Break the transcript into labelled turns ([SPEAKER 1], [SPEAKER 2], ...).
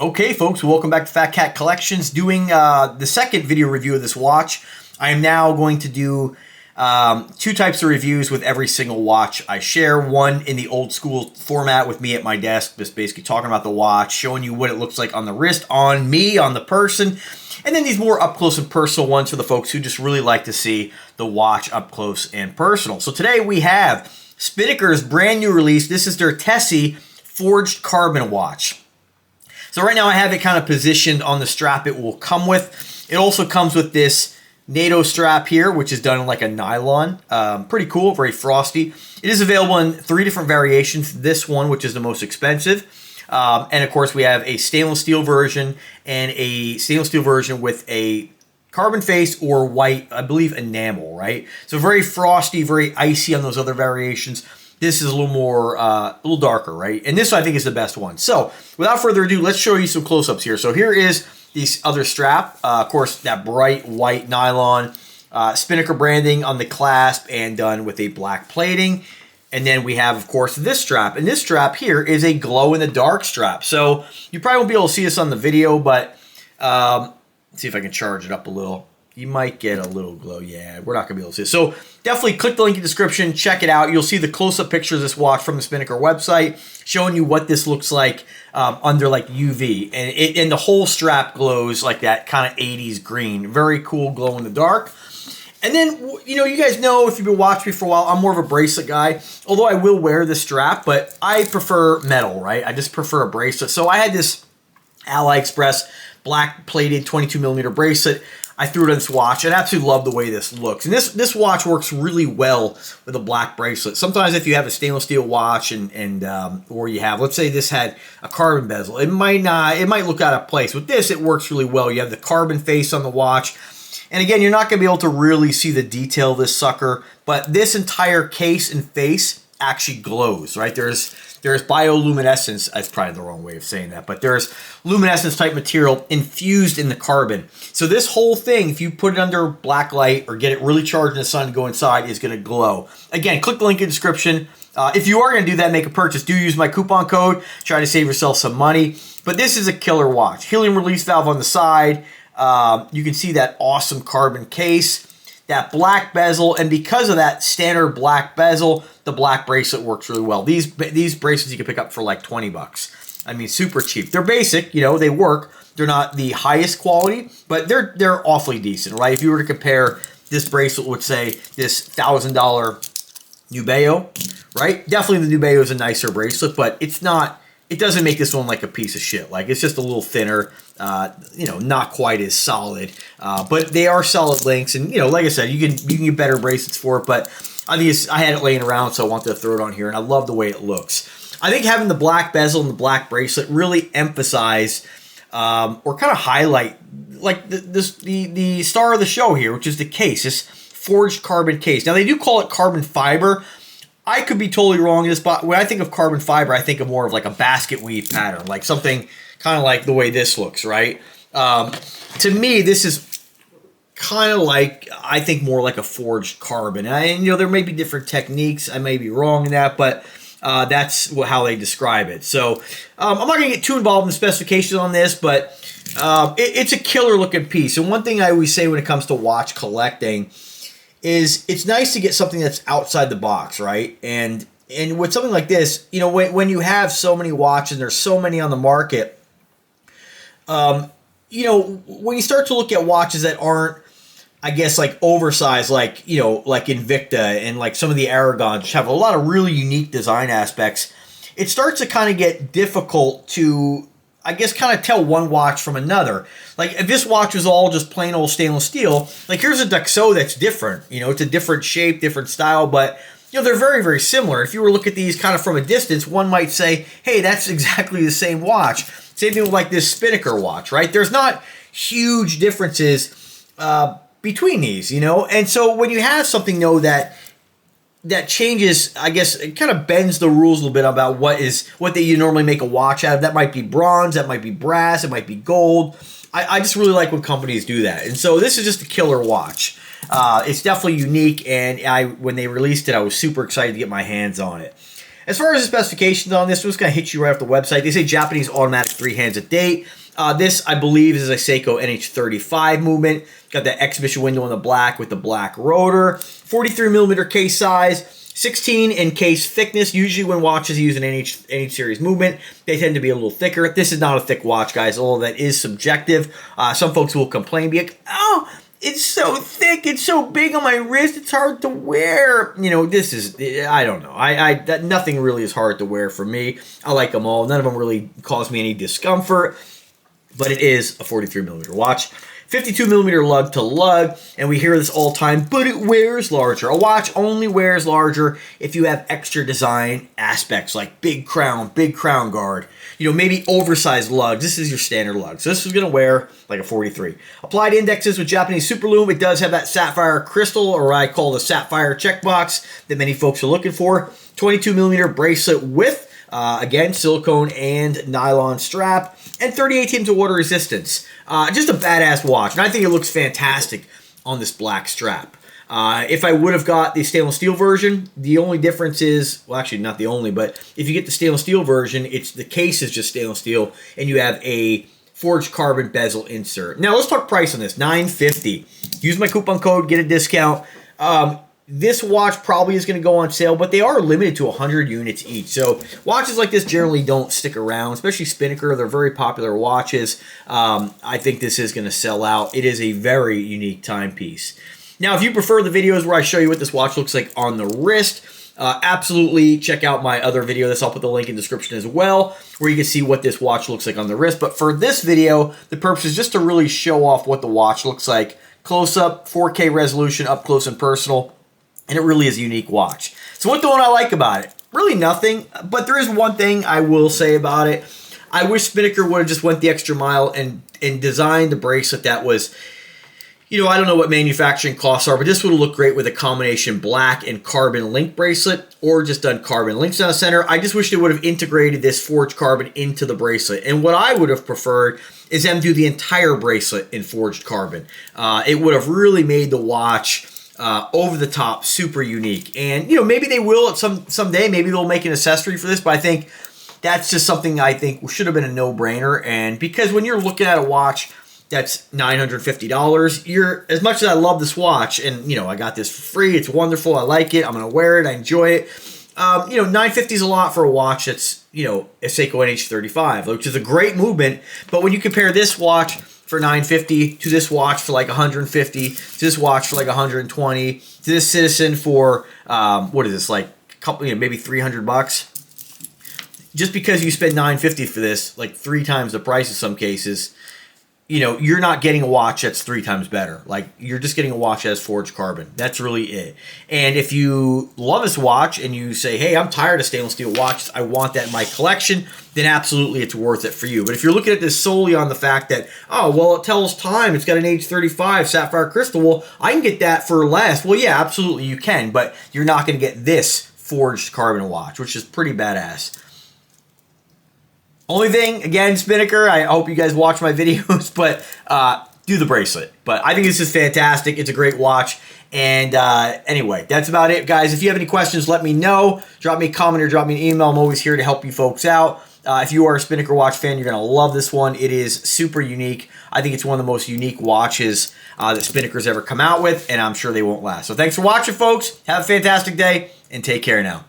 [SPEAKER 1] Okay, folks, welcome back to Phatkat Collections. Doing the second video review of this watch. I am now going to do two types of reviews with every single watch I share. One in the old school format with me at my desk, just basically talking about the watch, showing you what it looks like on the wrist, on me, on the person. And then these more up close and personal ones for the folks who just really like to see the watch up close and personal. So today we have Spinnaker's brand new release. This is their Tesei forged carbon watch. So right now I have it kind of positioned on the strap it will come with. It also comes with this NATO strap here, which is done in like a nylon. Pretty cool, very frosty. It is available in 3 different variations. This one, which is the most expensive. And of course we have a stainless steel version and a stainless steel version with a carbon face or white, I believe, enamel, right? So very frosty, very icy on those other variations. This is a little more, a little darker, right? And this, I think, is the best one. So, without further ado, let's show you some close-ups here. So, here is the other strap. Of course, that bright white nylon Spinnaker branding on the clasp and done with a black plating. And then we have, of course, this strap. And this strap here is a glow-in-the-dark strap. So, you probably won't be able to see this on the video, but let's see if I can charge it up a little. You might get a little glow. Yeah, we're not going to be able to see it. So definitely click the link in the description. Check it out. You'll see the close-up picture of this watch from the Spinnaker website showing you what this looks like under like UV. And the whole strap glows like that kind of 80s green. Very cool glow in the dark. And then, you know, you guys know if you've been watching me for a while, I'm more of a bracelet guy. Although I will wear the strap, but I prefer metal, right? I just prefer a bracelet. So I had this AliExpress black plated 22mm bracelet. I threw it on this watch. I absolutely love the way this looks. And this watch works really well with a black bracelet. Sometimes if you have a stainless steel watch or you have, let's say this had a carbon bezel, it might look out of place. With this, it works really well. You have the carbon face on the watch. And again, you're not going to be able to really see the detail of this sucker, but this entire case and face actually glows, right? There's bioluminescence, that's probably the wrong way of saying that, but there's luminescence type material infused in the carbon. So this whole thing, if you put it under black light or get it really charged in the sun to go inside, is going to glow. Again, click the link in the description. If you are going to do that, make a purchase, do use my coupon code. Try to save yourself some money. But this is a killer watch. Helium release valve on the side. You can see that awesome carbon case. That black bezel, and because of that standard black bezel, the black bracelet works really well. These bracelets you can pick up for like 20 bucks. I mean, super cheap. They're basic, you know, they work. They're not the highest quality, but they're awfully decent, right? If you were to compare this bracelet with, say, this $1,000 Nubeo, right? Definitely the Nubeo is a nicer bracelet, but it's not. It doesn't make this one like a piece of shit. Like, it's just a little thinner, you know, not quite as solid. But they are solid links. And, you know, like I said, you can get better bracelets for it. But I think I had it laying around, so I wanted to throw it on here. And I love the way it looks. I think having the black bezel and the black bracelet really emphasize or kind of highlight, like, the star of the show here, which is the case, this forged carbon case. Now, they do call it carbon fiber. I could be totally wrong in this, but when I think of carbon fiber, I think of more of like a basket weave pattern, like something kind of like the way this looks, right? To me, this is kind of like, I think more like a forged carbon. And you know, there may be different techniques. I may be wrong in that, but that's how they describe it. So I'm not going to get too involved in the specifications on this, but it's a killer looking piece. And one thing I always say when it comes to watch collecting is it's nice to get something that's outside the box, right? And with something like this, you know, when you have so many watches and there's so many on the market, you know, when you start to look at watches that aren't, I guess, like oversized, like, you know, like Invicta and like some of the Aragons, which have a lot of really unique design aspects, it starts to kind of get difficult to, I guess, kind of tell one watch from another. Like, if this watch was all just plain old stainless steel, like, here's a Dakso that's different. You know, it's a different shape, different style, but, you know, they're very, very similar. If you were to look at these kind of from a distance, one might say, hey, that's exactly the same watch. Same thing with, like, this Spinnaker watch, right? There's not huge differences between these, you know? And so when you have something, though, that changes, I guess, it kind of bends the rules a little bit about what you normally make a watch out of. That might be bronze, that might be brass, it might be gold. I just really like when companies do that. And so this is just a killer watch. It's definitely unique, and when they released it, I was super excited to get my hands on it. As far as the specifications on this, I'm just going to hit you right off the website. They say Japanese automatic 3 hands at date. This, I believe, is a Seiko NH35 movement. Got that exhibition window in the black with the black rotor. 43mm case size. 16 in case thickness. Usually when watches use an NH series movement, they tend to be a little thicker. This is not a thick watch, guys, although that is subjective. Some folks will complain, be like, oh, it's so thick, it's so big on my wrist, it's hard to wear. You know, this is, I don't know. Nothing really is hard to wear for me. I like them all. None of them really cause me any discomfort, but it is a 43mm watch. 52mm lug to lug, and we hear this all the time, but it wears larger. A watch only wears larger if you have extra design aspects like big crown guard, you know, maybe oversized lugs. This is your standard lug. So this is going to wear like a 43. Applied indexes with Japanese super lume. It does have that sapphire crystal, or I call the sapphire checkbox, that many folks are looking for. 22mm bracelet with again, silicone and nylon strap, and 38 teams of water resistance. Just a badass watch, and I think it looks fantastic on this black strap. If I would have got the stainless steel version, the only difference is, well, actually not the only, but if you get the stainless steel version, the case is just stainless steel, and you have a forged carbon bezel insert. Now let's talk price on this. $950. Use my coupon code, get a discount. This watch probably is going to go on sale, but they are limited to 100 units each. So watches like this generally don't stick around, especially Spinnaker. They're very popular watches. I think this is going to sell out. It is a very unique timepiece. Now, if you prefer the videos where I show you what this watch looks like on the wrist, absolutely check out my other video. I'll put the link in the description as well, where you can see what this watch looks like on the wrist. But for this video, the purpose is just to really show off what the watch looks like. Close up, 4K resolution, up close and personal. And it really is a unique watch. So what don't I like about it? Really nothing, but there is one thing I will say about it. I wish Spinnaker would have just went the extra mile and designed a bracelet that was, you know, I don't know what manufacturing costs are, but this would have looked great with a combination black and carbon link bracelet, or just done carbon links down the center. I just wish they would have integrated this forged carbon into the bracelet. And what I would have preferred is them do the entire bracelet in forged carbon. It would have really made the watch over the top, super unique. And, you know, maybe they will at someday. Maybe they'll make an accessory for this, but I think that's just something I think should have been a no-brainer. And because when you're looking at a watch that's $950, as much as I love this watch, and, you know, I got this for free, it's wonderful, I like it, I'm going to wear it, I enjoy it. You know, $950 is a lot for a watch that's, you know, a Seiko NH35, which is a great movement. But when you compare this watch for $950 to this watch for like $150, to this watch for like $120, to this Citizen for what is this, like a couple, you know, maybe $300. Just because you spend $950 for this, like 3 times the price in some cases, you know, you're not getting a watch that's 3 times better. Like, you're just getting a watch that has forged carbon. That's really it. And if you love this watch and you say, hey, I'm tired of stainless steel watches, I want that in my collection, then absolutely it's worth it for you. But if you're looking at this solely on the fact that, oh, well, it tells time, it's got an H35 sapphire crystal, well, I can get that for less. Well, yeah, absolutely you can, but you're not going to get this forged carbon watch, which is pretty badass. Only thing, again, Spinnaker, I hope you guys watch my videos, but do the bracelet. But I think this is fantastic. It's a great watch. And anyway, that's about it, guys. If you have any questions, let me know. Drop me a comment or drop me an email. I'm always here to help you folks out. If you are a Spinnaker watch fan, you're going to love this one. It is super unique. I think it's one of the most unique watches that Spinnaker's ever come out with, and I'm sure they won't last. So thanks for watching, folks. Have a fantastic day, and take care now.